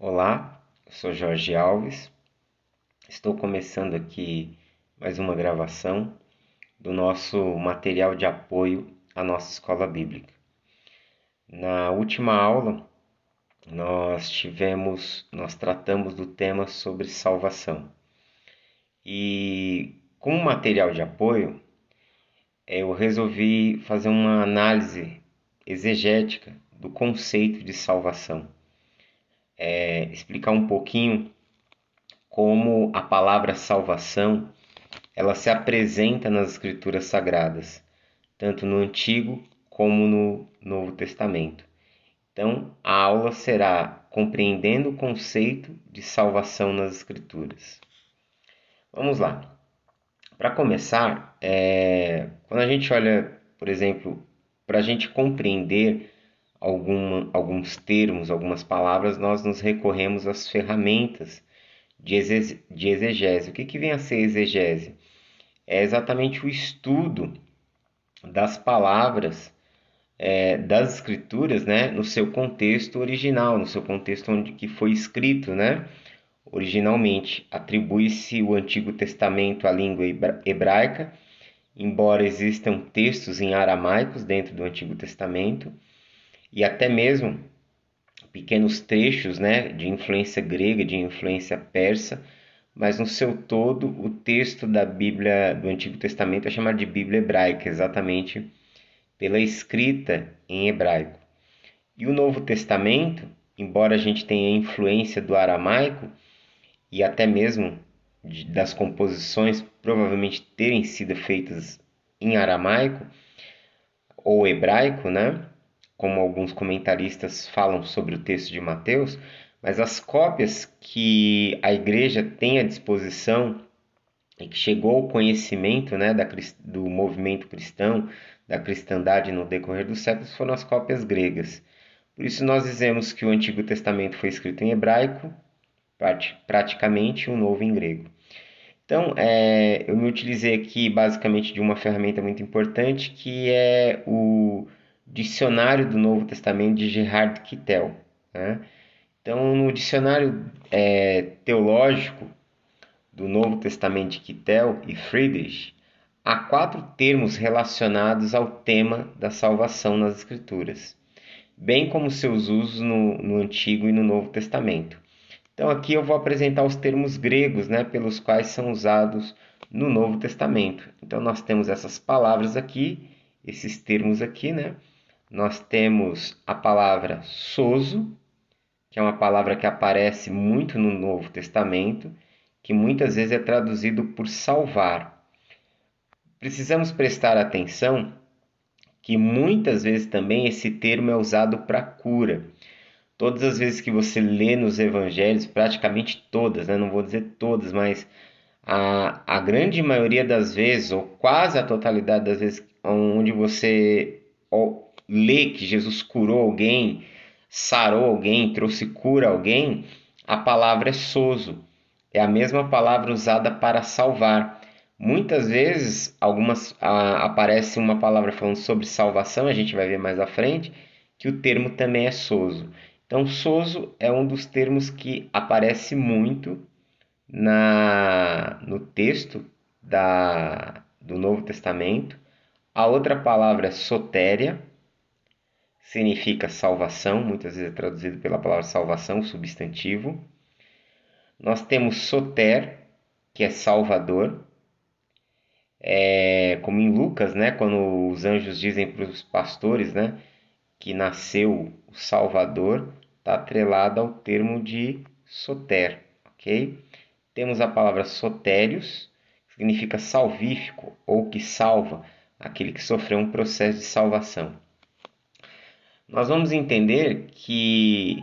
Olá, eu sou Jorge Alves. Estou começando aqui mais uma gravação do nosso material de apoio à nossa escola bíblica. Na última aula, nós tratamos do tema sobre salvação. E como material de apoio, eu resolvi fazer uma análise exegética do conceito de salvação. Explicar um pouquinho como a palavra salvação ela se apresenta nas Escrituras Sagradas, tanto no Antigo como no Novo Testamento. Então, a aula será compreendendo o conceito de salvação nas Escrituras. Vamos lá. Para começar, quando a gente olha, por exemplo, para a gente compreender alguns termos, algumas palavras, nós nos recorremos às ferramentas de exegese. O que vem a ser exegese? É exatamente o estudo das palavras das escrituras, né, no seu contexto original, no seu contexto onde que foi escrito, né, originalmente. Atribui-se o Antigo Testamento à língua hebraica, embora existam textos em aramaicos dentro do Antigo Testamento e até mesmo pequenos trechos, né, de influência grega, de influência persa, mas no seu todo o texto da Bíblia do Antigo Testamento é chamado de Bíblia hebraica, exatamente pela escrita em hebraico. E o Novo Testamento, embora a gente tenha influência do aramaico e até mesmo das composições provavelmente terem sido feitas em aramaico ou hebraico, né? Como alguns comentaristas falam sobre o texto de Mateus, mas as cópias que a igreja tem à disposição e que chegou ao conhecimento, né, do movimento cristão, da cristandade no decorrer dos séculos, foram as cópias gregas. Por isso nós dizemos que o Antigo Testamento foi escrito em hebraico, praticamente o Novo em grego. Então, eu me utilizei aqui basicamente de uma ferramenta muito importante, que é o Dicionário do Novo Testamento de Gerhard Kittel, né? Então, no dicionário teológico do Novo Testamento de Kittel e Friedrich, há 4 termos relacionados ao tema da salvação nas Escrituras, bem como seus usos no Antigo e no Novo Testamento. Então aqui eu vou apresentar os termos gregos, né, pelos quais são usados no Novo Testamento. Então nós temos essas palavras aqui, esses termos aqui, né? Nós temos a palavra sozo, que é uma palavra que aparece muito no Novo Testamento, que muitas vezes é traduzido por salvar. Precisamos prestar atenção que muitas vezes também esse termo é usado para cura. Todas as vezes que você lê nos evangelhos, praticamente todas, né? Não vou dizer todas, mas a grande maioria das vezes, ou quase a totalidade das vezes, onde você lê que Jesus curou alguém, sarou alguém, trouxe cura a alguém, a palavra é sozo. É a mesma palavra usada para salvar. Muitas vezes aparece uma palavra falando sobre salvação, a gente vai ver mais à frente, que o termo também é sozo. Então, sozo é um dos termos que aparece muito no texto do Novo Testamento. A outra palavra é sotéria, significa salvação, muitas vezes é traduzido pela palavra salvação, substantivo. Nós temos soter, que é salvador, como em Lucas, né, quando os anjos dizem para os pastores, né, que nasceu o Salvador, está atrelado ao termo de soter, ok? Temos a palavra sotérios, que significa salvífico ou que salva, aquele que sofreu um processo de salvação. Nós vamos entender que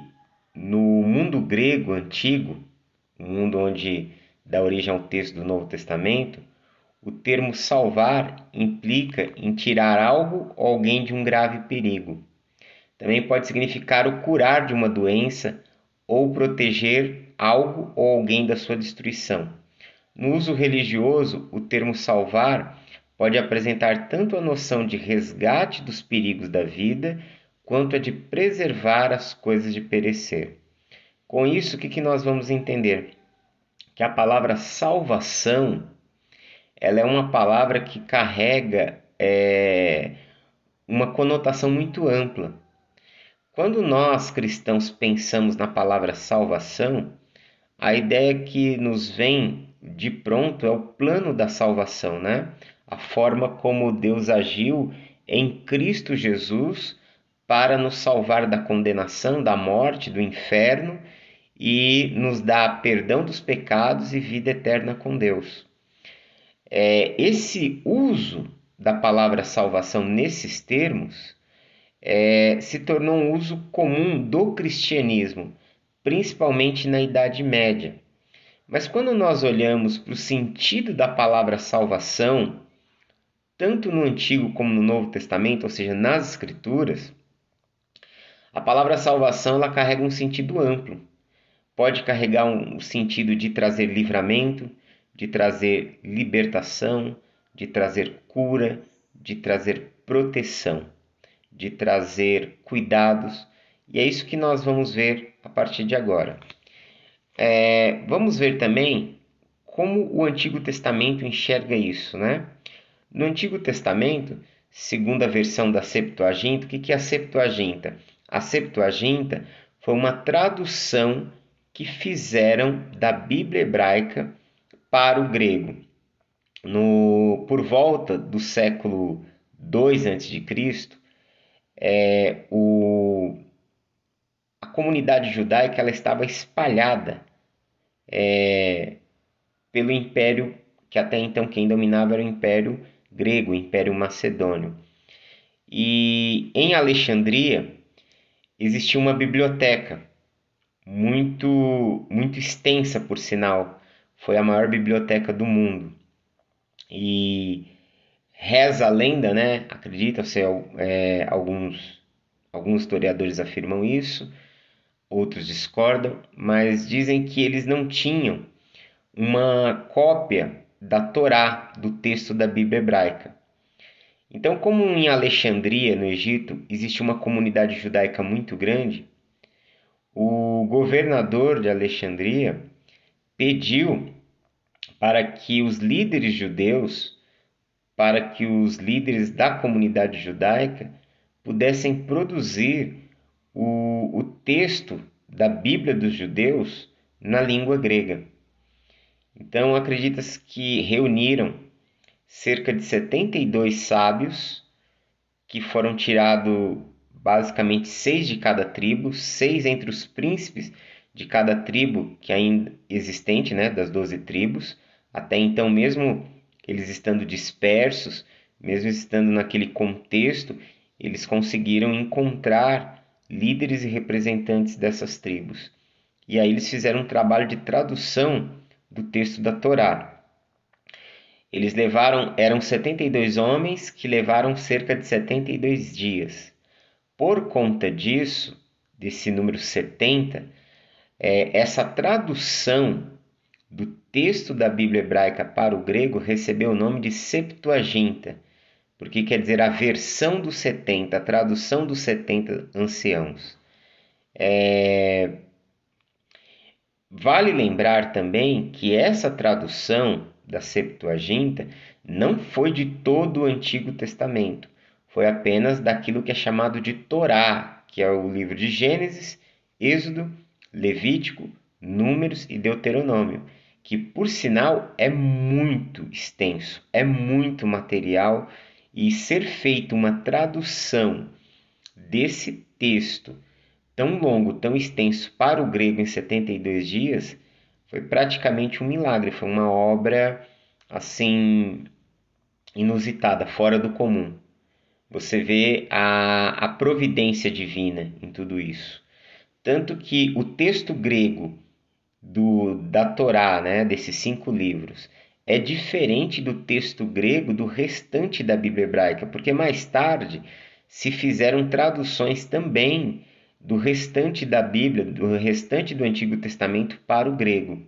no mundo grego antigo, o mundo onde dá origem ao texto do Novo Testamento, o termo salvar implica em tirar algo ou alguém de um grave perigo. Também pode significar o curar de uma doença ou proteger algo ou alguém da sua destruição. No uso religioso, o termo salvar pode apresentar tanto a noção de resgate dos perigos da vida, quanto a de preservar as coisas de perecer. Com isso, o que nós vamos entender? Que a palavra salvação, ela é uma palavra que carrega uma conotação muito ampla. Quando nós cristãos pensamos na palavra salvação, a ideia que nos vem de pronto é o plano da salvação, né? A forma como Deus agiu em Cristo Jesus para nos salvar da condenação, da morte, do inferno e nos dar perdão dos pecados e vida eterna com Deus. Esse uso da palavra salvação nesses termos se tornou um uso comum do cristianismo, principalmente na Idade Média. Mas quando nós olhamos para o sentido da palavra salvação, tanto no Antigo como no Novo Testamento, ou seja, nas Escrituras, a palavra salvação ela carrega um sentido amplo. Pode carregar um sentido de trazer livramento, de trazer libertação, de trazer cura, de trazer proteção, de trazer cuidados. E é isso que nós vamos ver a partir de agora. Vamos ver também como o Antigo Testamento enxerga isso, né? No Antigo Testamento, segundo a versão da Septuaginta, o que é a Septuaginta? A Septuaginta foi uma tradução que fizeram da Bíblia hebraica para o grego. Por volta do século II a.C., a comunidade judaica ela estava espalhada pelo império, que até então quem dominava era o Império Grego, o Império Macedônio. E em Alexandria existia uma biblioteca muito extensa, por sinal. Foi a maior biblioteca do mundo. E reza a lenda, né? Acredita-se, alguns historiadores afirmam isso, outros discordam, mas dizem que eles não tinham uma cópia da Torá, do texto da Bíblia hebraica. Então, como em Alexandria, no Egito, existe uma comunidade judaica muito grande, o governador de Alexandria pediu para que os líderes judeus, para que os líderes da comunidade judaica pudessem produzir o texto da Bíblia dos judeus na língua grega. Então, acredita-se que reuniram cerca de 72 sábios, que foram tirados basicamente 6 de cada tribo, 6 entre os príncipes de cada tribo que ainda existente, né, das 12 tribos. Até então, mesmo eles estando dispersos, mesmo estando naquele contexto, eles conseguiram encontrar líderes e representantes dessas tribos. E aí eles fizeram um trabalho de tradução do texto da Torá. Eram 72 homens que levaram cerca de 72 dias. Por conta disso, desse número 70, essa tradução do texto da Bíblia hebraica para o grego recebeu o nome de Septuaginta, porque quer dizer a versão dos 70, a tradução dos 70 anciãos. Vale lembrar também que essa tradução da Septuaginta não foi de todo o Antigo Testamento, foi apenas daquilo que é chamado de Torá, que é o livro de Gênesis, Êxodo, Levítico, Números e Deuteronômio, que por sinal é muito extenso, é muito material, e ser feita uma tradução desse texto tão longo, tão extenso para o grego em 72 dias, foi praticamente um milagre, foi uma obra assim inusitada, fora do comum. Você vê a providência divina em tudo isso. Tanto que o texto grego da Torá, né, desses 5 livros, é diferente do texto grego do restante da Bíblia hebraica, porque mais tarde se fizeram traduções também do restante da Bíblia, do restante do Antigo Testamento para o grego.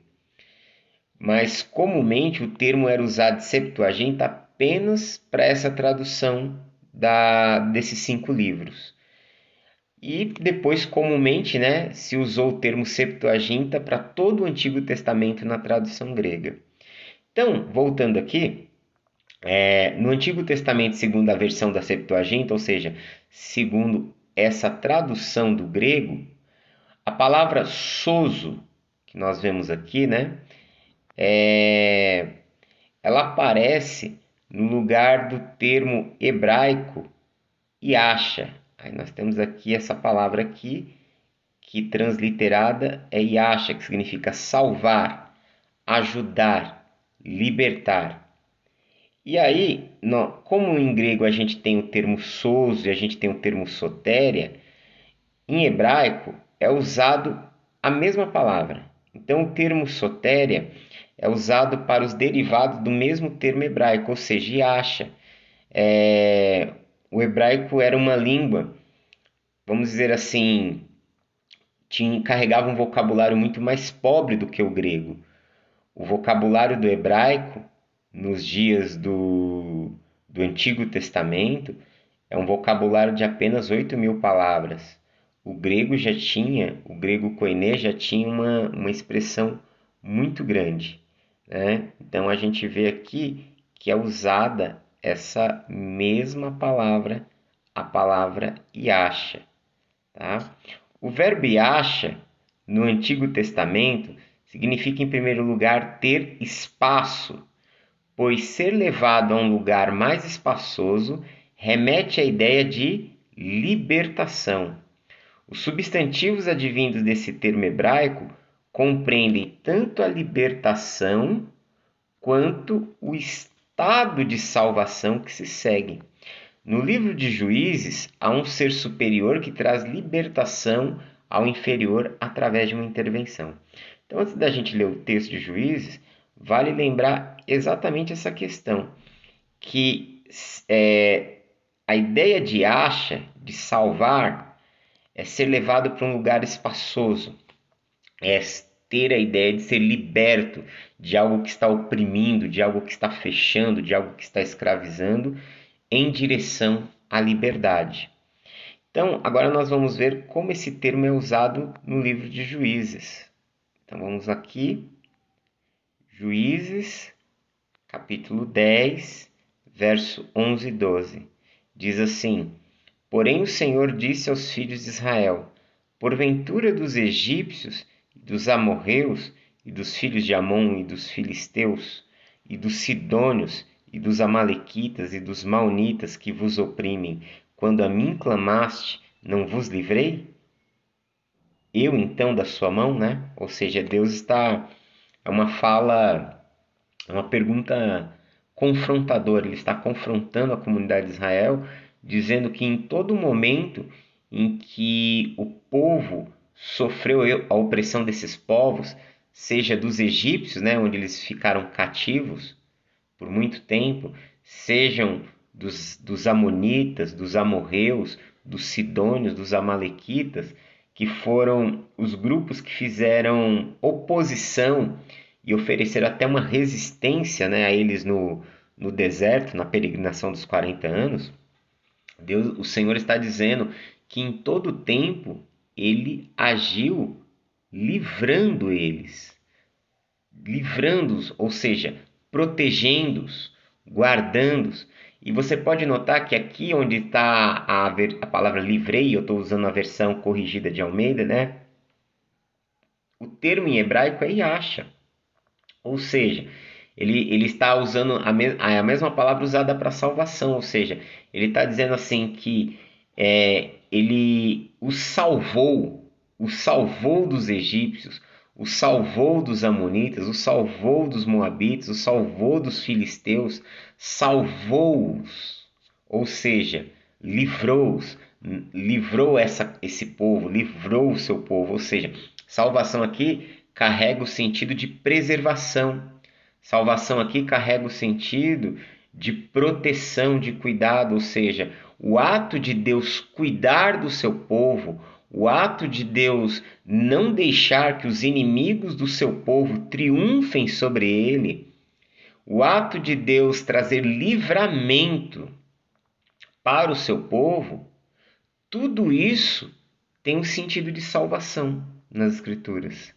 Mas comumente o termo era usado de Septuaginta apenas para essa tradução desses 5 livros. E depois, comumente, né, se usou o termo Septuaginta para todo o Antigo Testamento na tradução grega. Então, voltando aqui, no Antigo Testamento, segundo a versão da Septuaginta, ou seja, segundo essa tradução do grego, a palavra sozo, que nós vemos aqui, né, ela aparece no lugar do termo hebraico yasha. Aí nós temos aqui essa palavra aqui, que transliterada é yasha, que significa salvar, ajudar, libertar. E aí, como em grego a gente tem o termo sozo e a gente tem o termo sotéria, em hebraico é usado a mesma palavra. Então, o termo sotéria é usado para os derivados do mesmo termo hebraico, ou seja, yasha. O hebraico era uma língua, vamos dizer assim, carregava um vocabulário muito mais pobre do que o grego. O vocabulário do hebraico, nos dias do Antigo Testamento, é um vocabulário de apenas 8.000 palavras. O grego koiné já tinha uma expressão muito grande, né? Então a gente vê aqui que é usada essa mesma palavra, a palavra yasha, tá? O verbo yasha, no Antigo Testamento, significa, em primeiro lugar, ter espaço, pois ser levado a um lugar mais espaçoso remete à ideia de libertação. Os substantivos advindos desse termo hebraico compreendem tanto a libertação quanto o estado de salvação que se segue. No livro de Juízes, há um ser superior que traz libertação ao inferior através de uma intervenção. Então, antes da gente ler o texto de Juízes, vale lembrar exatamente essa questão, que a ideia de acha, de salvar, é ser levado para um lugar espaçoso, é ter a ideia de ser liberto de algo que está oprimindo, de algo que está fechando, de algo que está escravizando, em direção à liberdade. Então, agora nós vamos ver como esse termo é usado no livro de Juízes. Então, vamos aqui, Juízes, capítulo 10, verso 11 e 12. Diz assim: Porém o Senhor disse aos filhos de Israel: Porventura dos egípcios, e dos amorreus, e dos filhos de Amon, e dos filisteus, e dos sidônios, e dos amalequitas, e dos maonitas que vos oprimem, quando a mim clamaste, não vos livrei? Eu então da sua mão, né? Ou seja, Deus está... É uma fala, é uma pergunta confrontadora. Ele está confrontando a comunidade de Israel, dizendo que em todo momento em que o povo sofreu a opressão desses povos, seja dos egípcios, né, onde eles ficaram cativos por muito tempo, sejam dos amonitas, dos amorreus, dos sidônios, dos amalequitas, que foram os grupos que fizeram oposição e ofereceram até uma resistência, né, a eles no deserto, na peregrinação dos 40 anos. O Senhor está dizendo que em todo tempo ele agiu livrando eles, livrando-os, ou seja, protegendo-os, guardando-os. E você pode notar que aqui onde está a palavra livrei, eu estou usando a versão corrigida de Almeida, né? O termo em hebraico é yasha, ou seja, ele está usando a mesma palavra usada para salvação, ou seja, ele está dizendo assim que ele o salvou dos egípcios, o salvou dos amonitas, o salvou dos moabitas, o salvou dos filisteus, salvou-os, ou seja, livrou-os, livrou esse povo, livrou o seu povo, ou seja, salvação aqui carrega o sentido de preservação. Salvação aqui carrega o sentido de proteção, de cuidado, ou seja, o ato de Deus cuidar do seu povo, o ato de Deus não deixar que os inimigos do seu povo triunfem sobre ele, o ato de Deus trazer livramento para o seu povo, tudo isso tem um sentido de salvação nas Escrituras.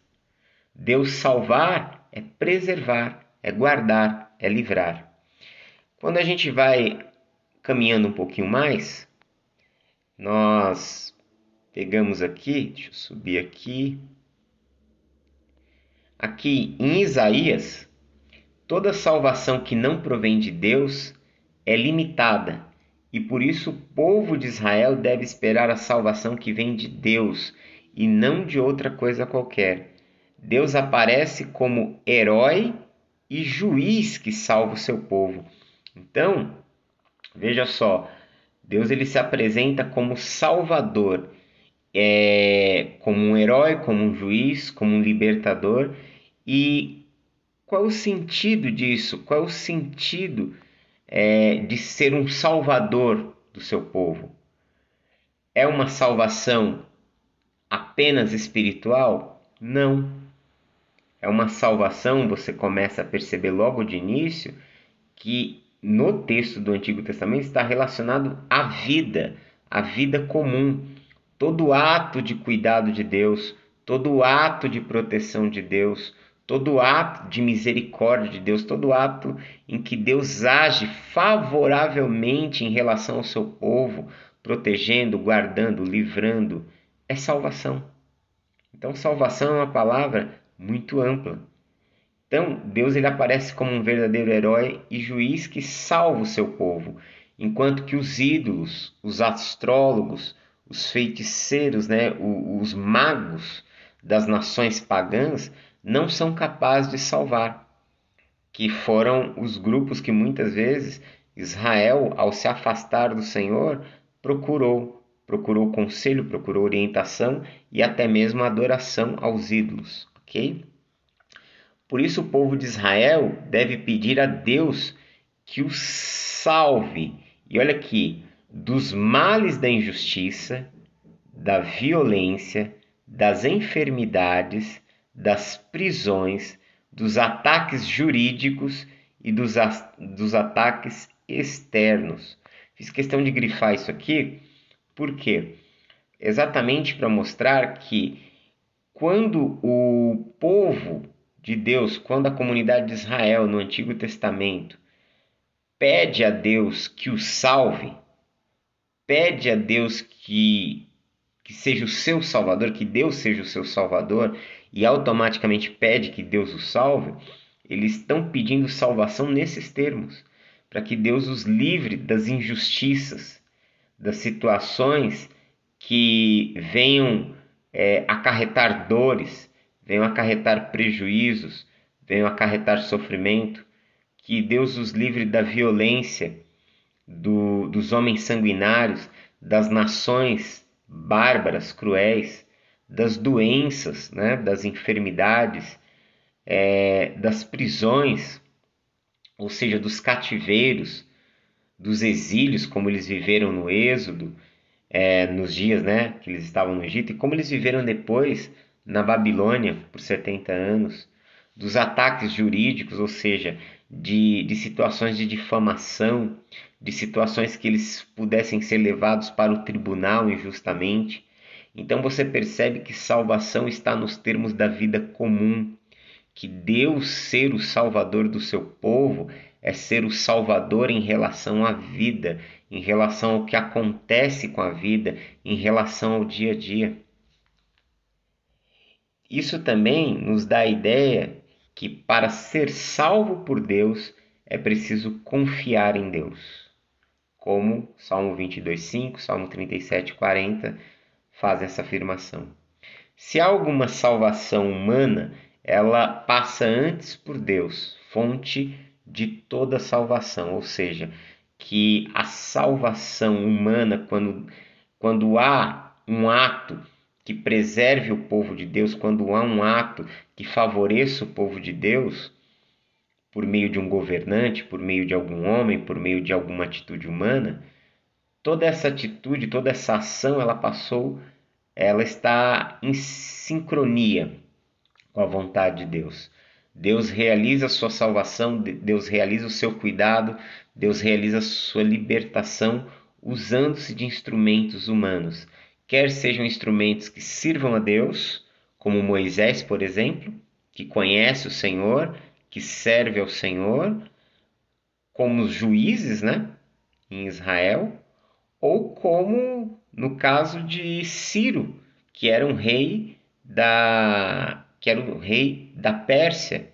Deus salvar é preservar, é guardar, é livrar. Quando a gente vai caminhando um pouquinho mais, nós pegamos aqui, deixa eu subir aqui. Aqui em Isaías, toda salvação que não provém de Deus é limitada, e por isso o povo de Israel deve esperar a salvação que vem de Deus e não de outra coisa qualquer. Deus aparece como herói e juiz que salva o seu povo. Então, veja só, Deus ele se apresenta como Salvador, como um herói, como um juiz, como um libertador. E qual é o sentido disso? Qual é o sentido de ser um salvador do seu povo? É uma salvação apenas espiritual? Não. É uma salvação, você começa a perceber logo de início, que no texto do Antigo Testamento está relacionado à vida comum. Todo ato de cuidado de Deus, todo ato de proteção de Deus, todo ato de misericórdia de Deus, todo ato em que Deus age favoravelmente em relação ao seu povo, protegendo, guardando, livrando, é salvação. Então, salvação é uma palavra muito ampla. Então, Deus ele aparece como um verdadeiro herói e juiz que salva o seu povo, enquanto que os ídolos, os astrólogos, os feiticeiros, né, os magos das nações pagãs não são capazes de salvar, que foram os grupos que muitas vezes Israel, ao se afastar do Senhor, procurou conselho, procurou orientação e até mesmo adoração aos ídolos, ok? Por isso o povo de Israel deve pedir a Deus que os salve. E olha aqui, dos males da injustiça, da violência, das enfermidades, das prisões, dos ataques jurídicos e dos ataques externos. Fiz questão de grifar isso aqui, por quê? Exatamente para mostrar que quando o povo de Deus, quando a comunidade de Israel no Antigo Testamento pede a Deus que o salve, pede a Deus que seja o seu salvador, que Deus seja o seu salvador, e automaticamente pede que Deus o salve, eles estão pedindo salvação nesses termos, para que Deus os livre das injustiças, das situações que venham acarretar dores, venham acarretar prejuízos, venham acarretar sofrimento, que Deus os livre da violência, dos homens sanguinários, das nações bárbaras, cruéis, das doenças, né, das enfermidades, das prisões, ou seja, dos cativeiros, dos exílios, como eles viveram no Êxodo, nos dias, né, que eles estavam no Egito, e como eles viveram depois na Babilônia por 70 anos, dos ataques jurídicos, ou seja, de situações de difamação, de situações que eles pudessem ser levados para o tribunal injustamente. Então você percebe que salvação está nos termos da vida comum, que Deus ser o salvador do seu povo é ser o salvador em relação à vida, em relação ao que acontece com a vida, em relação ao dia a dia. Isso também nos dá a ideia que para ser salvo por Deus é preciso confiar em Deus, como Salmo 22:5, Salmo 37:40 fazem essa afirmação. Se há alguma salvação humana, ela passa antes por Deus, fonte de toda salvação, ou seja, que a salvação humana, quando há um ato que preserve o povo de Deus, quando há um ato que favoreça o povo de Deus, por meio de um governante, por meio de algum homem, por meio de alguma atitude humana, toda essa atitude, toda essa ação, ela está em sincronia com a vontade de Deus. Deus realiza a sua salvação, Deus realiza o seu cuidado, Deus realiza a sua libertação usando-se de instrumentos humanos, quer sejam instrumentos que sirvam a Deus, como Moisés, por exemplo, que conhece o Senhor, que serve ao Senhor, como os juízes, né, em Israel, ou como no caso de Ciro, que era que era o rei da Pérsia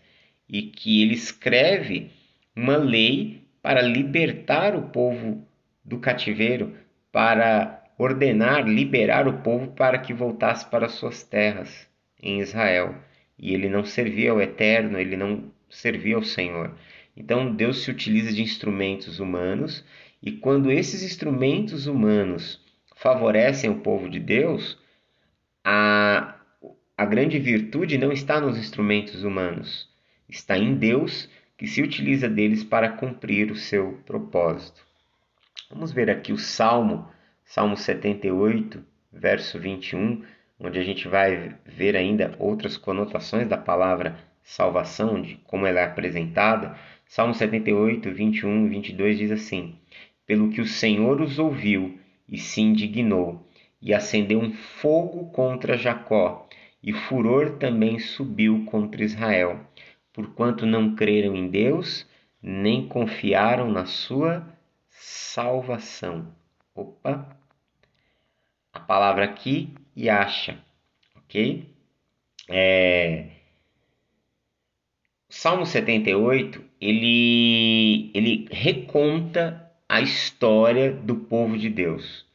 e que ele escreve uma lei para libertar o povo do cativeiro, para ordenar, liberar o povo para que voltasse para suas terras em Israel. E ele não servia ao Eterno, ele não servia ao Senhor. Então Deus se utiliza de instrumentos humanos, e quando esses instrumentos humanos favorecem o povo de Deus, a, a grande virtude não está nos instrumentos humanos, está em Deus, que se utiliza deles para cumprir o seu propósito. Vamos ver aqui o Salmo 78, verso 21, onde a gente vai ver ainda outras conotações da palavra salvação, de como ela é apresentada. Salmo 78, 21 e 22 diz assim: Pelo que o Senhor os ouviu e se indignou, e acendeu um fogo contra Jacó, e furor também subiu contra Israel, porquanto não creram em Deus, nem confiaram na sua salvação. Opa, a palavra aqui, Yasha, ok? Salmo 78, ele reconta a história do povo de Deus.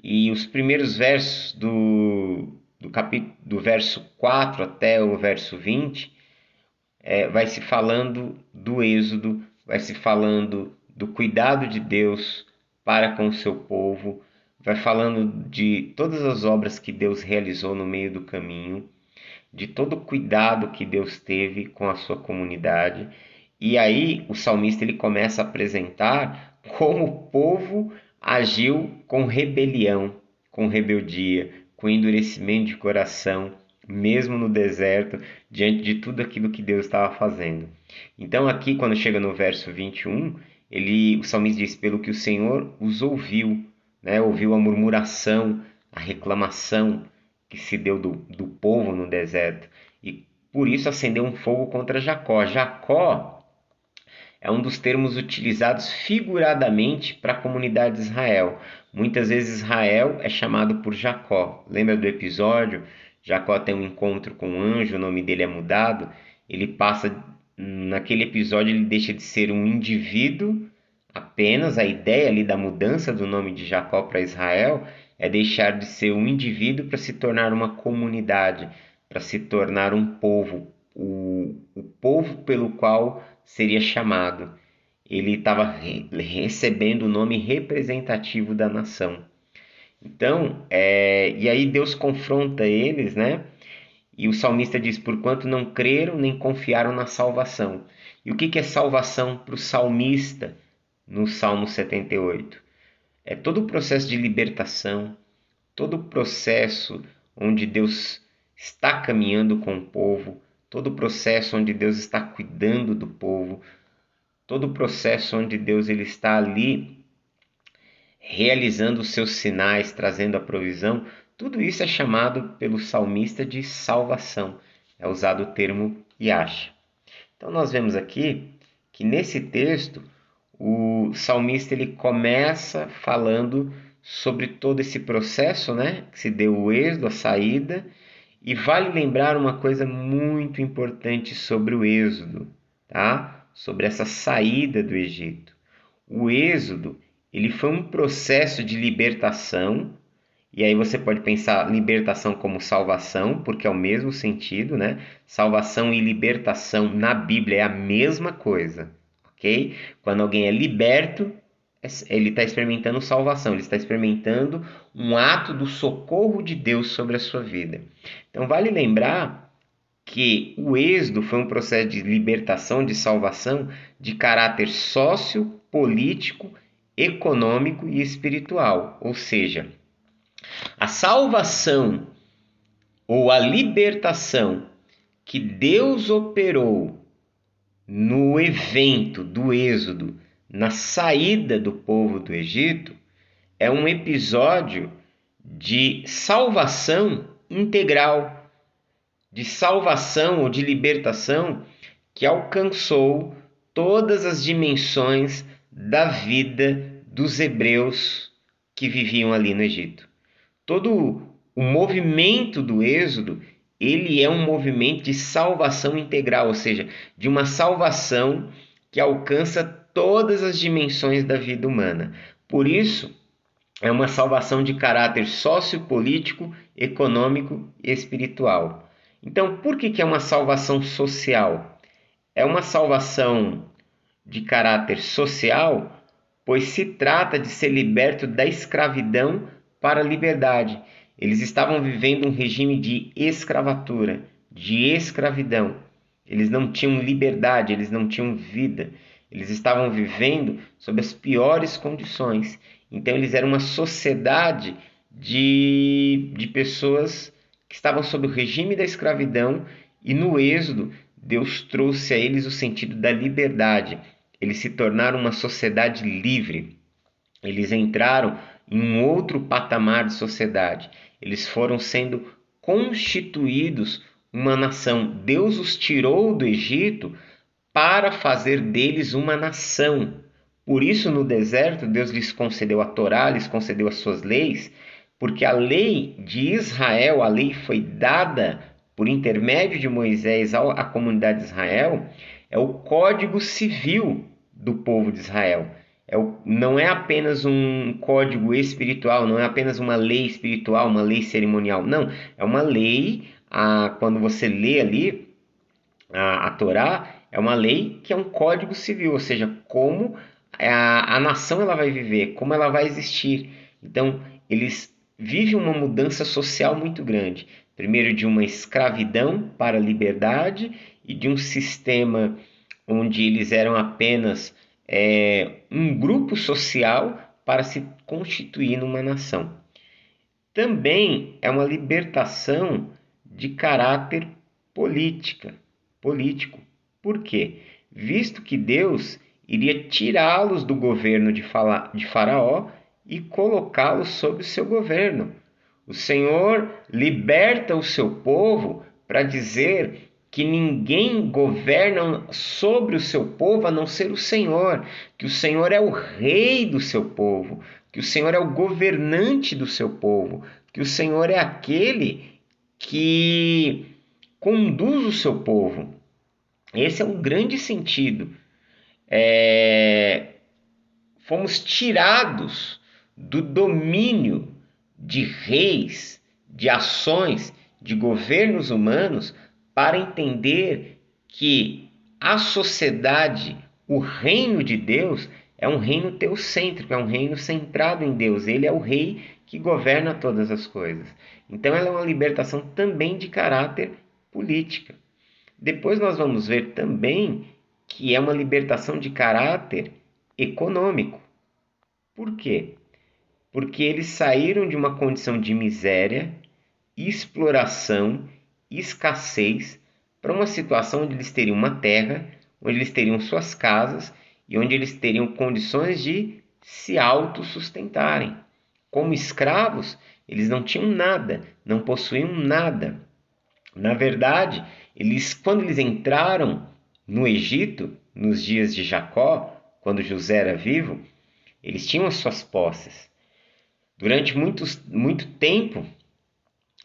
E os primeiros versos do verso 4 até o verso 20, vai se falando do êxodo, vai se falando do cuidado de Deus para com o seu povo, vai falando de todas as obras que Deus realizou no meio do caminho, de todo o cuidado que Deus teve com a sua comunidade. E aí o salmista ele começa a apresentar como o povo agiu com rebelião, com rebeldia, com endurecimento de coração, mesmo no deserto, diante de tudo aquilo que Deus estava fazendo. Então aqui, quando chega no verso 21, o salmista diz: pelo que o Senhor os ouviu, né? Ouviu a murmuração, a reclamação que se deu do povo no deserto, e por isso acendeu um fogo contra Jacó. Jacó é um dos termos utilizados figuradamente para a comunidade de Israel. Muitas vezes Israel é chamado por Jacó. Lembra do episódio? Jacó tem um encontro com um anjo, o nome dele é mudado. Ele passa, naquele episódio, ele deixa de ser um indivíduo apenas. A ideia ali da mudança do nome de Jacó para Israel é deixar de ser um indivíduo para se tornar uma comunidade, para se tornar um povo, o povo pelo qual seria chamado. Ele estava recebendo o nome representativo da nação. Então, e aí Deus confronta eles, né? E o salmista diz: porquanto não creram nem confiaram na salvação. E o que é salvação para o salmista no Salmo 78? É todo o processo de libertação, todo o processo onde Deus está caminhando com o povo, todo o processo onde Deus está cuidando do povo, todo o processo onde Deus ele está ali realizando os seus sinais, trazendo a provisão. Tudo isso é chamado pelo salmista de salvação. É usado o termo Yasha. Então nós vemos aqui que nesse texto o salmista ele começa falando sobre todo esse processo, né, que se deu o êxodo, a saída, e vale lembrar uma coisa muito importante sobre o êxodo, tá? Sobre essa saída do Egito. O êxodo, ele foi um processo de libertação, e aí você pode pensar libertação como salvação, porque é o mesmo sentido, né? Salvação e libertação na Bíblia é a mesma coisa, ok? Quando alguém é liberto, ele está experimentando salvação, ele está experimentando um ato do socorro de Deus sobre a sua vida. Então vale lembrar que o êxodo foi um processo de libertação, de salvação, de caráter sociopolítico, econômico e espiritual. Ou seja, a salvação ou a libertação que Deus operou no evento do êxodo, na saída do povo do Egito, é um episódio de salvação integral, de salvação ou de libertação que alcançou todas as dimensões da vida dos hebreus que viviam ali no Egito. Todo o movimento do Êxodo, ele é um movimento de salvação integral, ou seja, de uma salvação que alcança todas as dimensões da vida humana. Por isso, é uma salvação de caráter sociopolítico, econômico e espiritual. Então, por que é uma salvação social? É uma salvação de caráter social, pois se trata de ser liberto da escravidão para a liberdade. Eles estavam vivendo um regime de escravatura, de escravidão. Eles não tinham liberdade, eles não tinham vida. Eles estavam vivendo sob as piores condições. Então, eles eram uma sociedade de pessoas que estavam sob o regime da escravidão, e no Êxodo, Deus trouxe a eles o sentido da liberdade. Eles se tornaram uma sociedade livre. Eles entraram em um outro patamar de sociedade. Eles foram sendo constituídos uma nação. Deus os tirou do Egito para fazer deles uma nação. Por isso, no deserto, Deus lhes concedeu a Torá, lhes concedeu as suas leis, porque a lei de Israel, a lei foi dada por intermédio de Moisés à comunidade de Israel, é o código civil do povo de Israel. Não é apenas um código espiritual, não é apenas uma lei espiritual, uma lei cerimonial. Não, é uma lei, quando você lê ali a Torá, é uma lei que é um código civil, ou seja, como a nação ela vai viver, como ela vai existir. Então, eles vivem uma mudança social muito grande. Primeiro, de uma escravidão para a liberdade e de um sistema onde eles eram apenas um grupo social para se constituir numa nação. Também é uma libertação de caráter político. Por quê? Visto que Deus iria tirá-los do governo de Faraó e colocá-los sob o seu governo. O Senhor liberta o seu povo para dizer que ninguém governa sobre o seu povo a não ser o Senhor, que o Senhor é o rei do seu povo, que o Senhor é o governante do seu povo, que o Senhor é aquele que conduz o seu povo. Esse é um grande sentido. Fomos tirados do domínio de reis, de ações, de governos humanos, para entender que a sociedade, o reino de Deus, é um reino teocêntrico, é um reino centrado em Deus. Ele é o rei que governa todas as coisas. Então, ela é uma libertação também de caráter política. Depois nós vamos ver também que é uma libertação de caráter econômico. Por quê? Porque eles saíram de uma condição de miséria, exploração, escassez, para uma situação onde eles teriam uma terra, onde eles teriam suas casas e onde eles teriam condições de se autossustentarem. Como escravos, eles não tinham nada, não possuíam nada. Na verdade, quando eles entraram no Egito, nos dias de Jacó, quando José era vivo, eles tinham as suas posses. Durante muito tempo,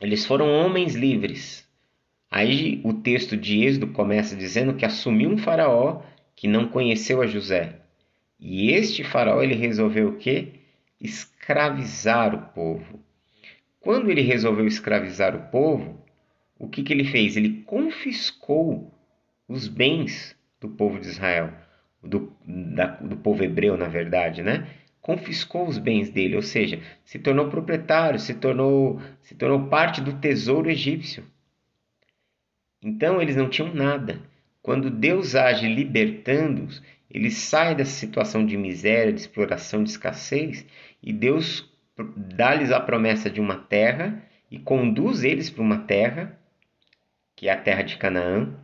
eles foram homens livres. Aí o texto de Êxodo começa dizendo que assumiu um faraó que não conheceu a José. E este faraó, ele resolveu o quê? Escravizar o povo. Quando ele resolveu escravizar o povo, o que ele fez? Ele confiscou os bens do povo de Israel, do povo hebreu, na verdade, né? Confiscou os bens dele, ou seja, se tornou proprietário, se tornou parte do tesouro egípcio. Então, eles não tinham nada. Quando Deus age libertando-os, eles saem dessa situação de miséria, de exploração, de escassez, e Deus dá-lhes a promessa de uma terra e conduz eles para uma terra, que é a terra de Canaã.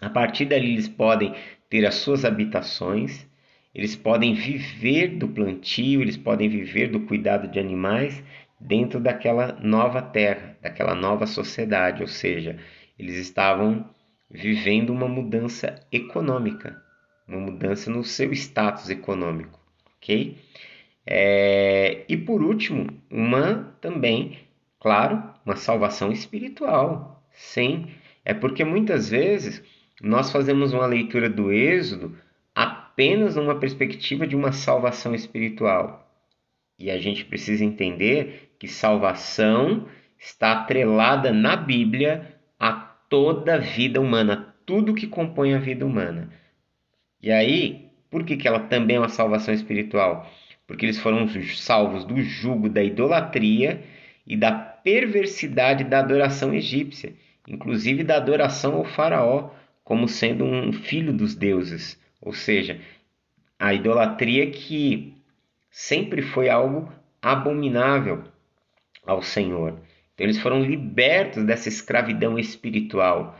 A partir dali eles podem ter as suas habitações, eles podem viver do plantio, eles podem viver do cuidado de animais, dentro daquela nova terra, daquela nova sociedade, ou seja, eles estavam vivendo uma mudança econômica, uma mudança no seu status econômico, ok? E por último, também, claro, uma salvação espiritual. Sim, é porque muitas vezes nós fazemos uma leitura do Êxodo apenas numa perspectiva de uma salvação espiritual. E a gente precisa entender que salvação está atrelada na Bíblia a toda a vida humana, tudo que compõe a vida humana. E aí, por que ela também é uma salvação espiritual? Porque eles foram salvos do jugo da idolatria e da perversidade da adoração egípcia, inclusive da adoração ao faraó, como sendo um filho dos deuses. Ou seja, a idolatria que sempre foi algo abominável ao Senhor. Então eles foram libertos dessa escravidão espiritual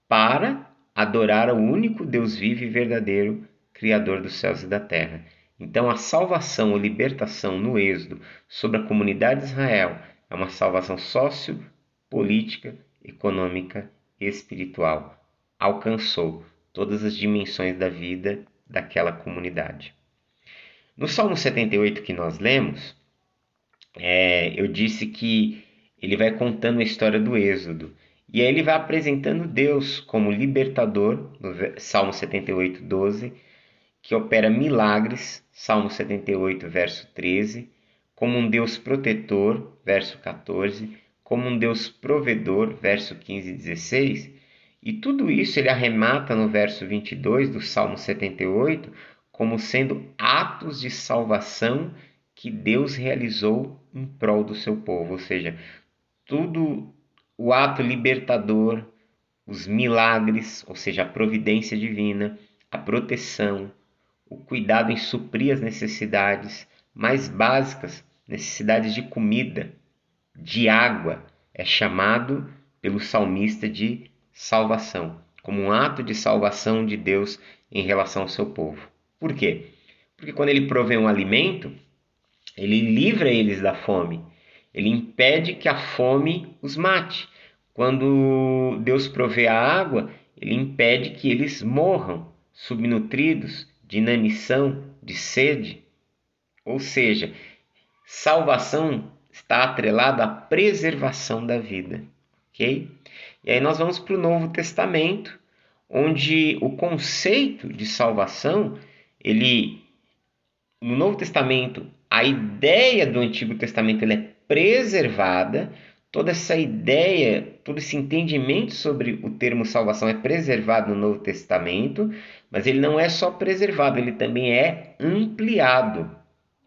para adorar ao único Deus vivo e verdadeiro, Criador dos céus e da terra. Então a salvação ou libertação no Êxodo sobre a comunidade de Israel é uma salvação sociopolítica, econômica e espiritual. Alcançou todas as dimensões da vida daquela comunidade. No Salmo 78 que nós lemos, eu disse que ele vai contando a história do Êxodo. E aí ele vai apresentando Deus como libertador, no Salmo 78, 12, que opera milagres, Salmo 78, verso 13, como um Deus protetor, verso 14, como um Deus provedor, verso 15 e 16, e tudo isso ele arremata no verso 22 do Salmo 78, como sendo atos de salvação que Deus realizou em prol do seu povo, ou seja, tudo o ato libertador, os milagres, ou seja, a providência divina, a proteção, o cuidado em suprir as necessidades mais básicas, necessidades de comida, de água, é chamado pelo salmista de salvação, como um ato de salvação de Deus em relação ao seu povo. Por quê? Porque quando ele provê um alimento, ele livra eles da fome. Ele impede que a fome os mate. Quando Deus provê a água, ele impede que eles morram, subnutridos, de inanição, de sede. Ou seja, salvação está atrelada à preservação da vida. Ok? E aí nós vamos para o Novo Testamento, onde o conceito de salvação, no Novo Testamento, a ideia do Antigo Testamento ela é preservada, toda essa ideia, todo esse entendimento sobre o termo salvação é preservado no Novo Testamento, mas ele não é só preservado, ele também é ampliado,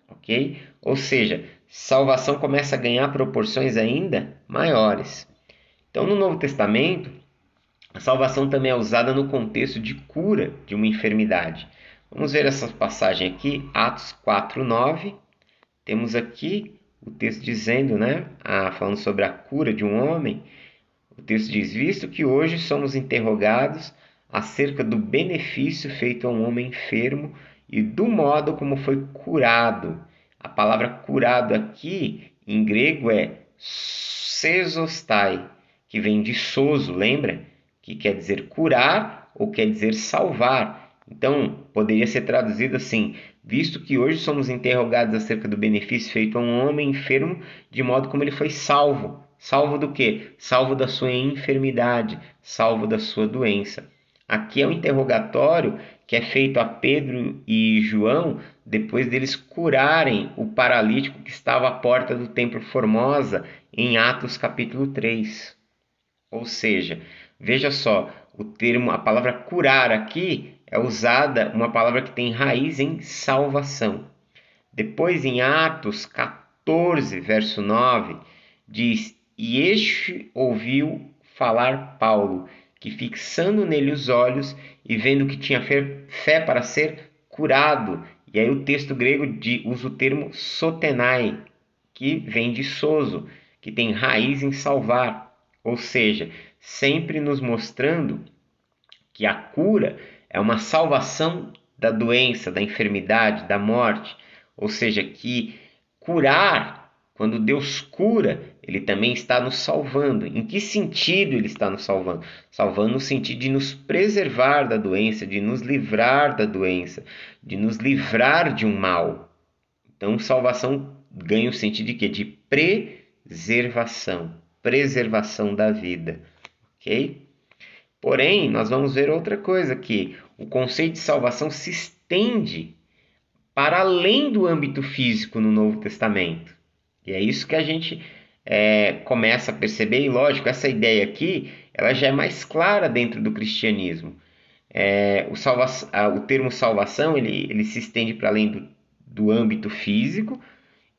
ok? Ou seja, salvação começa a ganhar proporções ainda maiores. Então, no Novo Testamento, a salvação também é usada no contexto de cura de uma enfermidade. Vamos ver essa passagem aqui, Atos 4:9. Temos aqui o texto dizendo, falando sobre a cura de um homem. O texto diz: visto que hoje somos interrogados acerca do benefício feito a um homem enfermo e do modo como foi curado. A palavra curado aqui, em grego, é sesostai, que vem de soso, lembra? Que quer dizer curar ou quer dizer salvar. Então, poderia ser traduzido assim: visto que hoje somos interrogados acerca do benefício feito a um homem enfermo, de modo como ele foi salvo. Salvo do quê? Salvo da sua enfermidade, salvo da sua doença. Aqui é um interrogatório que é feito a Pedro e João depois deles curarem o paralítico que estava à porta do Templo Formosa em Atos capítulo 3. Ou seja, veja só, a palavra curar aqui é usada, uma palavra que tem raiz em salvação. Depois em Atos 14, verso 9, diz: e este ouviu falar Paulo, que fixando nele os olhos e vendo que tinha fé para ser curado. E aí o texto grego usa o termo sotenai, que vem de soso, que tem raiz em salvar. Ou seja, sempre nos mostrando que a cura é uma salvação da doença, da enfermidade, da morte. Ou seja, que curar, Quando Deus cura, Ele também está nos salvando. Em que sentido Ele está nos salvando? Salvando no sentido de nos preservar da doença, de nos livrar da doença, de nos livrar de um mal. Então, salvação ganha o sentido de quê? De preservação, preservação da vida, ok? Porém, nós vamos ver outra coisa, que o conceito de salvação se estende para além do âmbito físico no Novo Testamento. E é isso que a gente começa a perceber, e lógico, essa ideia aqui, ela já é mais clara dentro do cristianismo. O termo salvação, ele se estende para além do âmbito físico,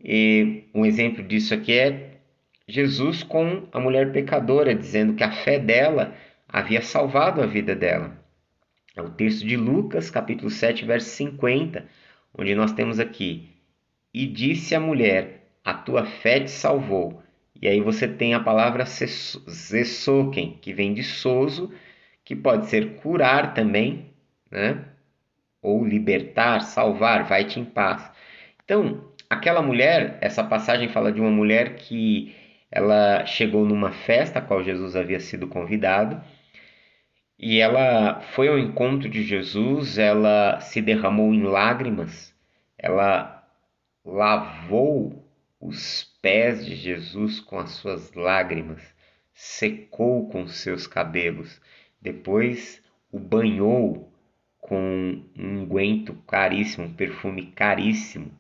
e um exemplo disso aqui é Jesus com a mulher pecadora, dizendo que a fé dela havia salvado a vida dela. É o texto de Lucas, capítulo 7, verso 50, onde nós temos aqui: e disse a mulher, a tua fé te salvou. E aí você tem a palavra zesoken, que vem de sozo, que pode ser curar também, né? Ou libertar, salvar, vai-te em paz. Então, aquela mulher, essa passagem fala de uma mulher que ela chegou numa festa a qual Jesus havia sido convidado, e ela foi ao encontro de Jesus, ela se derramou em lágrimas, ela lavou os pés de Jesus com as suas lágrimas, secou com os seus cabelos, depois o banhou com um unguento caríssimo, um perfume caríssimo,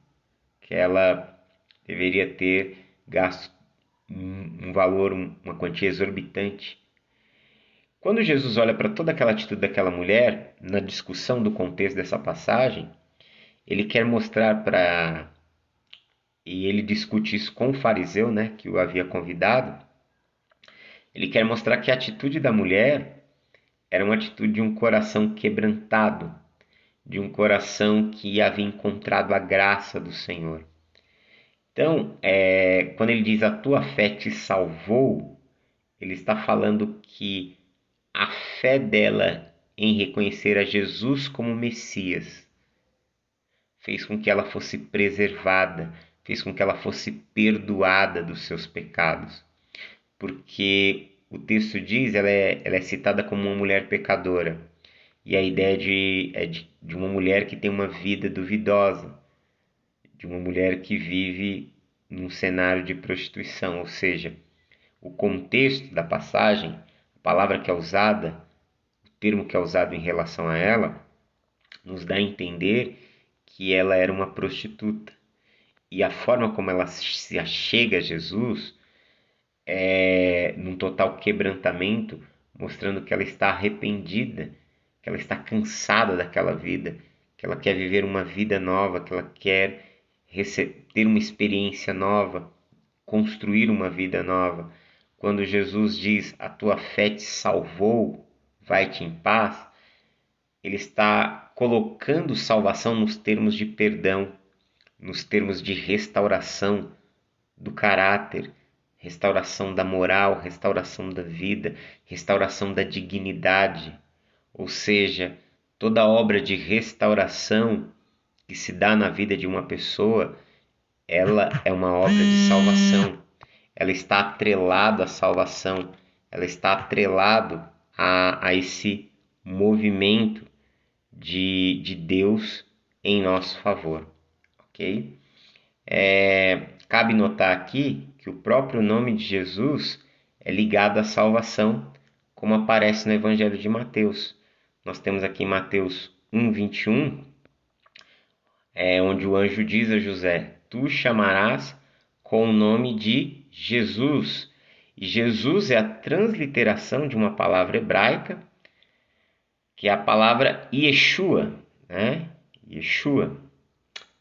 que ela deveria ter gasto um valor, uma quantia exorbitante. Quando Jesus olha para toda aquela atitude daquela mulher, na discussão do contexto dessa passagem, ele quer mostrar para... E ele discute isso com o fariseu, né, que o havia convidado. Ele quer mostrar que a atitude da mulher era uma atitude de um coração quebrantado, de um coração que havia encontrado a graça do Senhor. Então, quando ele diz a tua fé te salvou, ele está falando que a fé dela em reconhecer a Jesus como Messias fez com que ela fosse preservada, fez com que ela fosse perdoada dos seus pecados. Porque o texto diz, ela é citada como uma mulher pecadora. E a ideia de uma mulher que tem uma vida duvidosa, de uma mulher que vive num cenário de prostituição, ou seja, o contexto da passagem, a palavra que é usada, o termo que é usado em relação a ela, nos dá a entender que ela era uma prostituta. E a forma como ela se achega a Jesus é num total quebrantamento, mostrando que ela está arrependida, que ela está cansada daquela vida, que ela quer viver uma vida nova, que ela quer ter uma experiência nova, construir uma vida nova. Quando Jesus diz, a tua fé te salvou, vai-te em paz, ele está colocando salvação nos termos de perdão, nos termos de restauração do caráter, restauração da moral, restauração da vida, restauração da dignidade. Ou seja, toda obra de restauração que se dá na vida de uma pessoa, ela é uma obra de salvação. Ela está atrelada à salvação, ela está atrelado a esse movimento de Deus em nosso favor, ok? Cabe notar aqui que o próprio nome de Jesus é ligado à salvação, como aparece no Evangelho de Mateus. Nós temos aqui em Mateus 1:21, onde o anjo diz a José, tu chamarás com o nome de Jesus. E Jesus é a transliteração de uma palavra hebraica, que é a palavra Yeshua, né? Yeshua,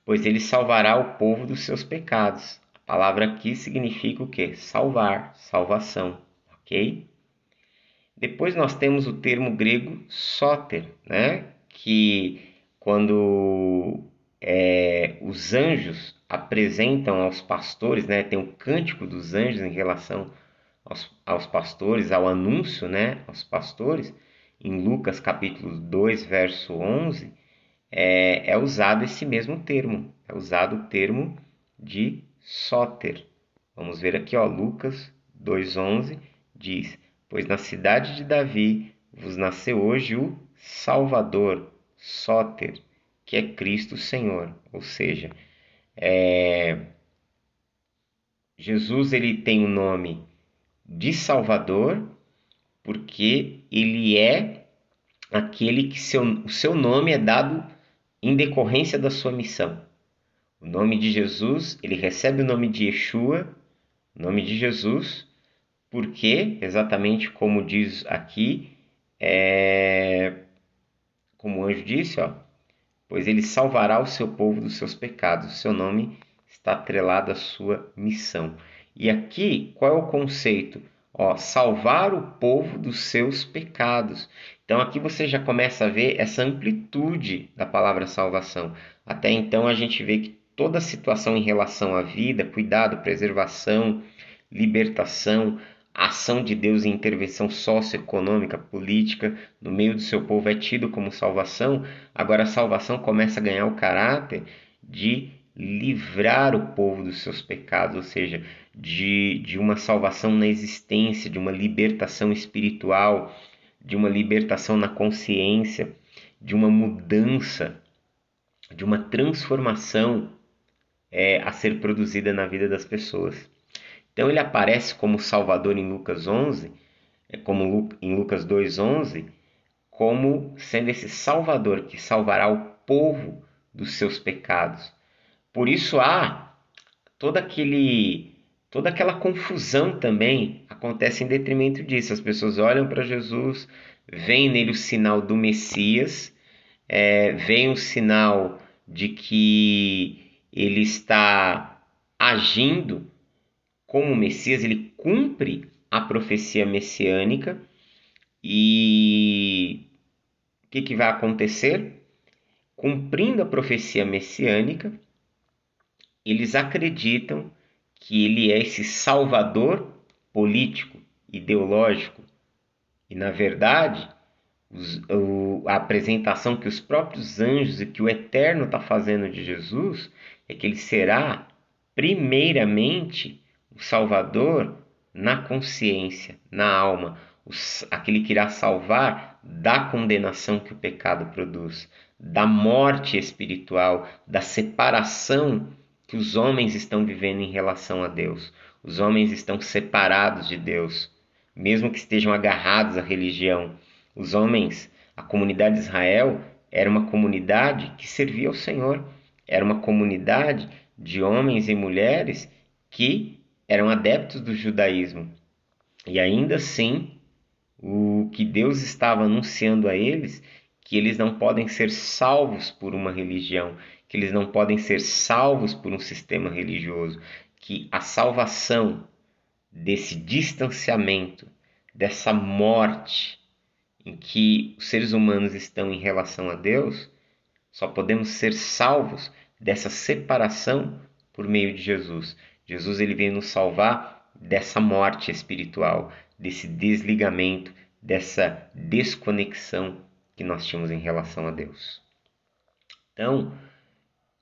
pois ele salvará o povo dos seus pecados. A palavra aqui significa o quê? Salvar, salvação, ok? Depois nós temos o termo grego soter, né? Que quando os anjos apresentam aos pastores, né? Tem o cântico dos anjos em relação aos pastores, ao anúncio, né? Aos pastores, em Lucas capítulo 2, verso 11, é usado esse mesmo termo, é usado o termo de soter, Vamos ver aqui, ó, Lucas 2:11 diz: Pois na cidade de Davi vos nasceu hoje o Salvador, Sóter, que é Cristo Senhor. Ou seja, Jesus ele tem o nome de Salvador porque ele é aquele que o seu nome é dado em decorrência da sua missão. O nome de Jesus, ele recebe o nome de Yeshua, o nome de Jesus, porque, exatamente como diz aqui, como o anjo disse, ó, pois ele salvará o seu povo dos seus pecados. O seu nome está atrelado à sua missão. E aqui, qual é o conceito? Ó, salvar o povo dos seus pecados. Então aqui você já começa a ver essa amplitude da palavra salvação. Até então a gente vê que toda situação em relação à vida, cuidado, preservação, libertação, a ação de Deus em intervenção socioeconômica, política, no meio do seu povo é tido como salvação. Agora a salvação começa a ganhar o caráter de livrar o povo dos seus pecados, ou seja, de uma salvação na existência, de uma libertação espiritual, de uma libertação na consciência, de uma mudança, de uma transformação a ser produzida na vida das pessoas. Então ele aparece como Salvador em Lucas 11, como em Lucas 2:11, como sendo esse Salvador que salvará o povo dos seus pecados. Por isso há toda aquela confusão também acontece em detrimento disso. As pessoas olham para Jesus, veem nele o sinal do Messias, veem o sinal de que ele está agindo como Messias, ele cumpre a profecia messiânica. E o que vai acontecer? Cumprindo a profecia messiânica, eles acreditam que ele é esse salvador político, ideológico. E, na verdade, a apresentação que os próprios anjos e que o Eterno está fazendo de Jesus é que ele será, primeiramente, o Salvador na consciência, na alma, aquele que irá salvar da condenação que o pecado produz, da morte espiritual, da separação que os homens estão vivendo em relação a Deus. Os homens estão separados de Deus, mesmo que estejam agarrados à religião. Os homens, a comunidade de Israel, era uma comunidade que servia ao Senhor. Era uma comunidade de homens e mulheres que eram adeptos do judaísmo. E ainda assim, o que Deus estava anunciando a eles, que eles não podem ser salvos por uma religião, que eles não podem ser salvos por um sistema religioso, que a salvação desse distanciamento, dessa morte em que os seres humanos estão em relação a Deus, só podemos ser salvos dessa separação por meio de Jesus. Jesus ele veio nos salvar dessa morte espiritual, desse desligamento, dessa desconexão que nós tínhamos em relação a Deus. Então,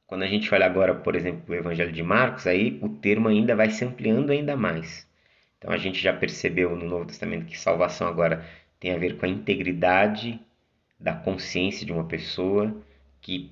quando a gente olha agora, por exemplo, o Evangelho de Marcos, aí o termo ainda vai se ampliando ainda mais. Então a gente já percebeu no Novo Testamento que salvação agora tem a ver com a integridade da consciência de uma pessoa, que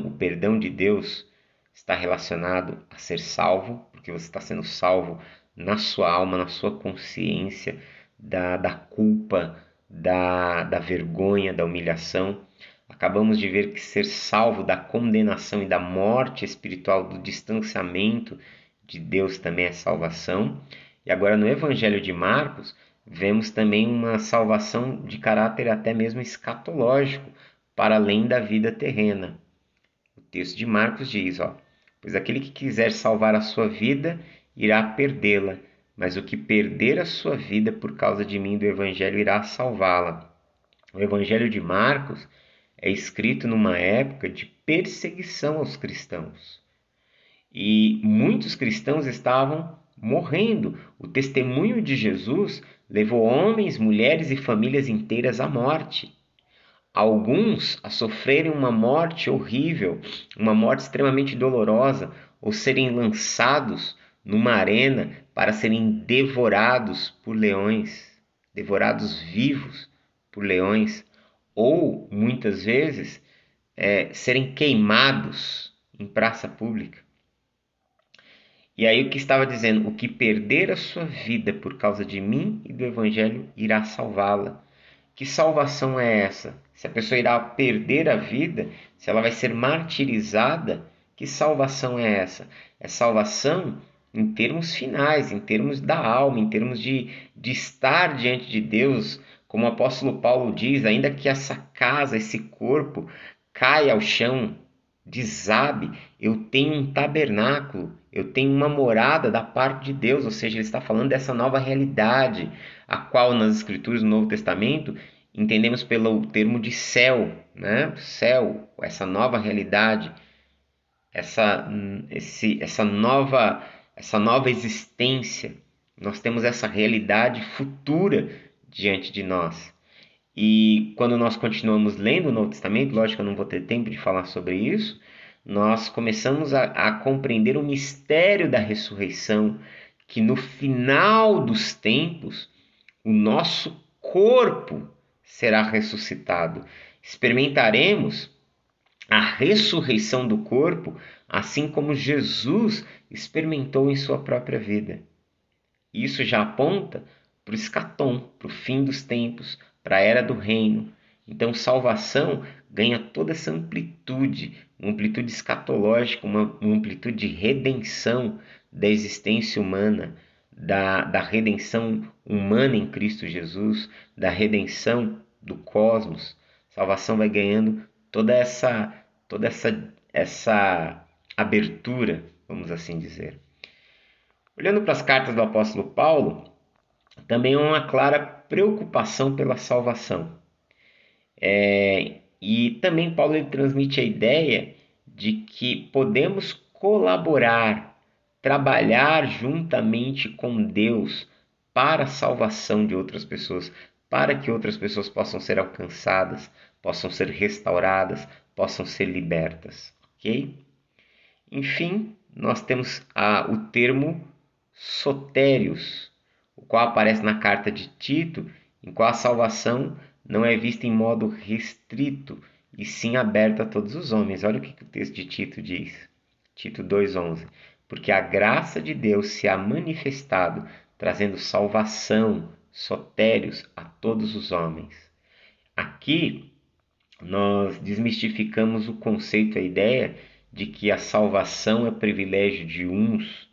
o perdão de Deus está relacionado a ser salvo, porque você está sendo salvo na sua alma, na sua consciência, da culpa, da vergonha, da humilhação. Acabamos de ver que ser salvo da condenação e da morte espiritual, do distanciamento de Deus também é salvação. E agora no Evangelho de Marcos, vemos também uma salvação de caráter até mesmo escatológico, para além da vida terrena. O texto de Marcos diz, ó, pois aquele que quiser salvar a sua vida, irá perdê-la, mas o que perder a sua vida por causa de mim do Evangelho irá salvá-la. O Evangelho de Marcos é escrito numa época de perseguição aos cristãos. E muitos cristãos estavam morrendo. O testemunho de Jesus levou homens, mulheres e famílias inteiras à morte. Alguns a sofrerem uma morte horrível, uma morte extremamente dolorosa, ou serem lançados numa arena para serem devorados por leões, devorados vivos por leões, ou muitas vezes serem queimados em praça pública. E aí o que estava dizendo? O que perder a sua vida por causa de mim e do Evangelho irá salvá-la. Que salvação é essa? Se a pessoa irá perder a vida, se ela vai ser martirizada, que salvação é essa? É salvação em termos finais, em termos da alma, em termos de estar diante de Deus, como o apóstolo Paulo diz, ainda que essa casa, esse corpo, caia ao chão, desabe, eu tenho um tabernáculo, eu tenho uma morada da parte de Deus, ou seja, ele está falando dessa nova realidade, a qual nas Escrituras do Novo Testamento entendemos pelo termo de céu, né? Céu, essa nova realidade, essa nova existência. Nós temos essa realidade futura diante de nós. E quando nós continuamos lendo o Novo Testamento, lógico que eu não vou ter tempo de falar sobre isso, nós começamos a compreender o mistério da ressurreição, que no final dos tempos, o nosso corpo será ressuscitado. Experimentaremos a ressurreição do corpo, assim como Jesus experimentou em sua própria vida. Isso já aponta para o escatom, para o fim dos tempos, para a era do reino. Então, salvação ganha toda essa amplitude, uma amplitude escatológica, uma amplitude de redenção da existência humana, da redenção humana em Cristo Jesus, da redenção do cosmos. Salvação vai ganhando toda essa abertura, vamos assim dizer. Olhando para as cartas do apóstolo Paulo, também há uma clara preocupação pela salvação. E também Paulo ele transmite a ideia de que podemos colaborar, trabalhar juntamente com Deus para a salvação de outras pessoas, para que outras pessoas possam ser alcançadas, possam ser restauradas, possam ser libertas, ok? Enfim, nós temos o termo sotérios, o qual aparece na carta de Tito, em qual a salvação não é vista em modo restrito, e sim aberta a todos os homens. Olha o que o texto de Tito diz. Tito 2,11. Porque a graça de Deus se há manifestado, trazendo salvação, sotérios, a todos os homens. Aqui, nós desmistificamos o conceito, a ideia de que a salvação é privilégio de uns,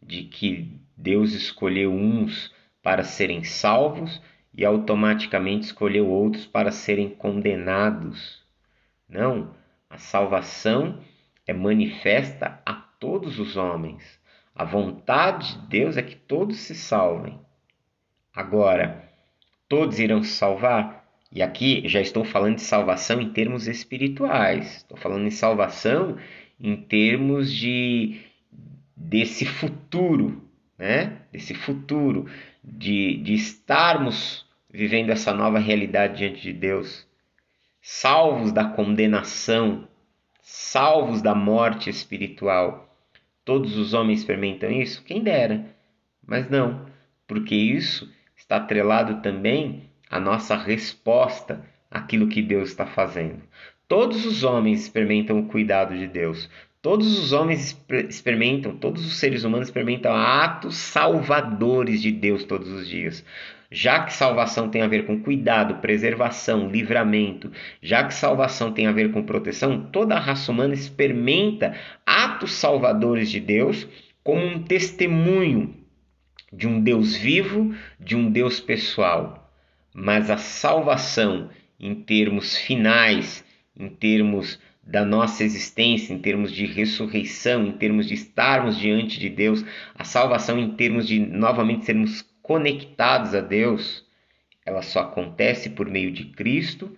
de que Deus escolheu uns para serem salvos e automaticamente escolheu outros para serem condenados. Não, a salvação é manifesta a todos os homens. A vontade de Deus é que todos se salvem. Agora, todos irão se salvar? E aqui já estou falando de salvação em termos espirituais. Estou falando em salvação em termos desse futuro, né? Desse futuro, de estarmos vivendo essa nova realidade diante de Deus, salvos da condenação, salvos da morte espiritual. Todos os homens experimentam isso? Quem dera, mas não, porque isso está atrelado também à nossa resposta àquilo que Deus está fazendo. Todos os homens experimentam o cuidado de Deus. Todos os homens experimentam, todos os seres humanos experimentam atos salvadores de Deus todos os dias. Já que salvação tem a ver com cuidado, preservação, livramento, já que salvação tem a ver com proteção, toda a raça humana experimenta atos salvadores de Deus como um testemunho de um Deus vivo, de um Deus pessoal. Mas a salvação, em termos finais, em termos da nossa existência, em termos de ressurreição, em termos de estarmos diante de Deus, a salvação em termos de novamente sermos conectados a Deus, ela só acontece por meio de Cristo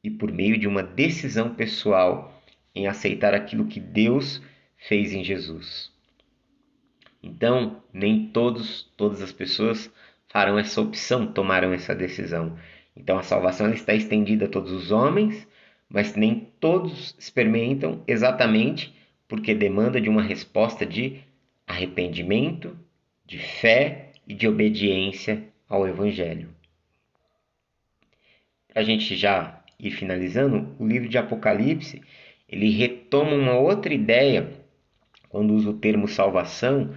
e por meio de uma decisão pessoal em aceitar aquilo que Deus fez em Jesus. Então, nem todas as pessoas farão essa opção, tomarão essa decisão. Então, a salvação ela está estendida a todos os homens, mas nem todos experimentam exatamente porque demanda de uma resposta de arrependimento, de fé e de obediência ao Evangelho. Para a gente já ir finalizando, o livro de Apocalipse, ele retoma uma outra ideia, quando usa o termo salvação,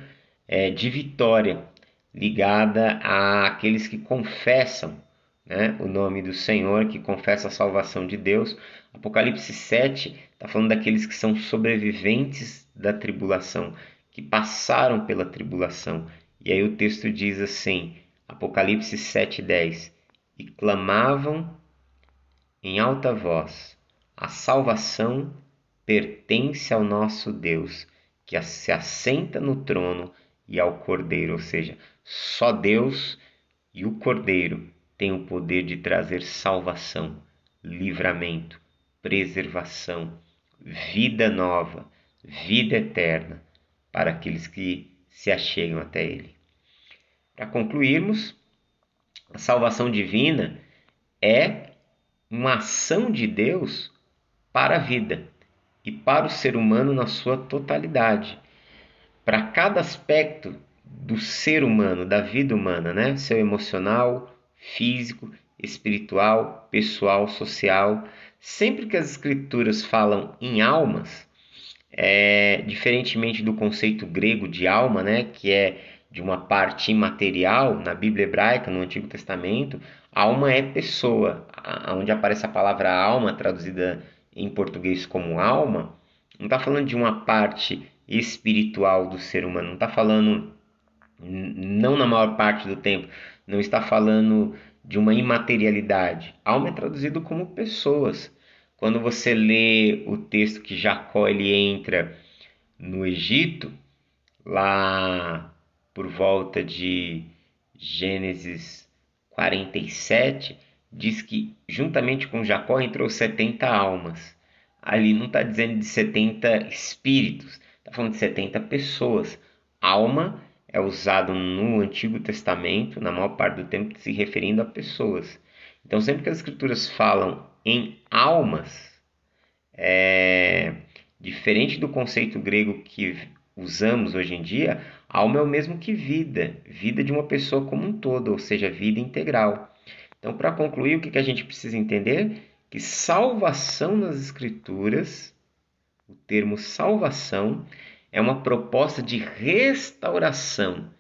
de vitória, ligada àqueles que confessam, né, o nome do Senhor, que confessa a salvação de Deus. Apocalipse 7 está falando daqueles que são sobreviventes da tribulação, que passaram pela tribulação. E aí o texto diz assim, Apocalipse 7:10, e clamavam em alta voz, a salvação pertence ao nosso Deus, que se assenta no trono e ao Cordeiro. Ou seja, só Deus e o Cordeiro têm o poder de trazer salvação, livramento, preservação, vida nova, vida eterna para aqueles que se achegam até Ele. Para concluirmos, a salvação divina é uma ação de Deus para a vida e para o ser humano na sua totalidade. Para cada aspecto do ser humano, da vida humana, né? Seu emocional, físico, espiritual, pessoal, social. Sempre que as escrituras falam em almas, diferentemente do conceito grego de alma, né, que é de uma parte imaterial, na Bíblia hebraica, no Antigo Testamento, alma é pessoa. Onde aparece a palavra alma, traduzida em português como alma, não está falando de uma parte espiritual do ser humano, não está falando, não na maior parte do tempo, não está falando de uma imaterialidade. Alma é traduzido como pessoas. Quando você lê o texto que Jacó ele entra no Egito, lá por volta de Gênesis 47, diz que juntamente com Jacó entrou 70 almas. Ali não está dizendo de 70 espíritos, está falando de 70 pessoas. Alma é usado no Antigo Testamento, na maior parte do tempo, se referindo a pessoas. Então, sempre que as Escrituras falam em almas, diferente do conceito grego que usamos hoje em dia, alma é o mesmo que vida, vida de uma pessoa como um todo, ou seja, vida integral. Então, para concluir, o que a gente precisa entender? Que salvação nas Escrituras, o termo salvação, é uma proposta de restauração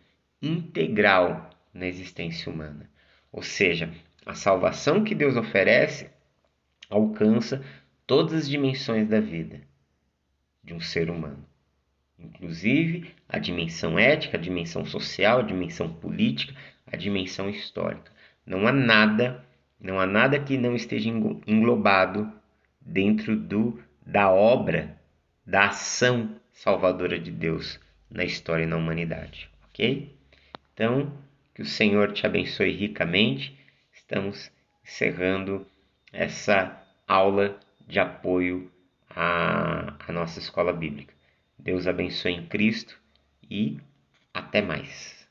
integral na existência humana. Ou seja, a salvação que Deus oferece alcança todas as dimensões da vida de um ser humano, inclusive a dimensão ética, a dimensão social, a dimensão política, a dimensão histórica. Não há nada que não esteja englobado dentro da obra, da ação salvadora de Deus na história e na humanidade, ok? Então, que o Senhor te abençoe ricamente. Estamos encerrando essa aula de apoio à nossa escola bíblica. Deus abençoe em Cristo e até mais.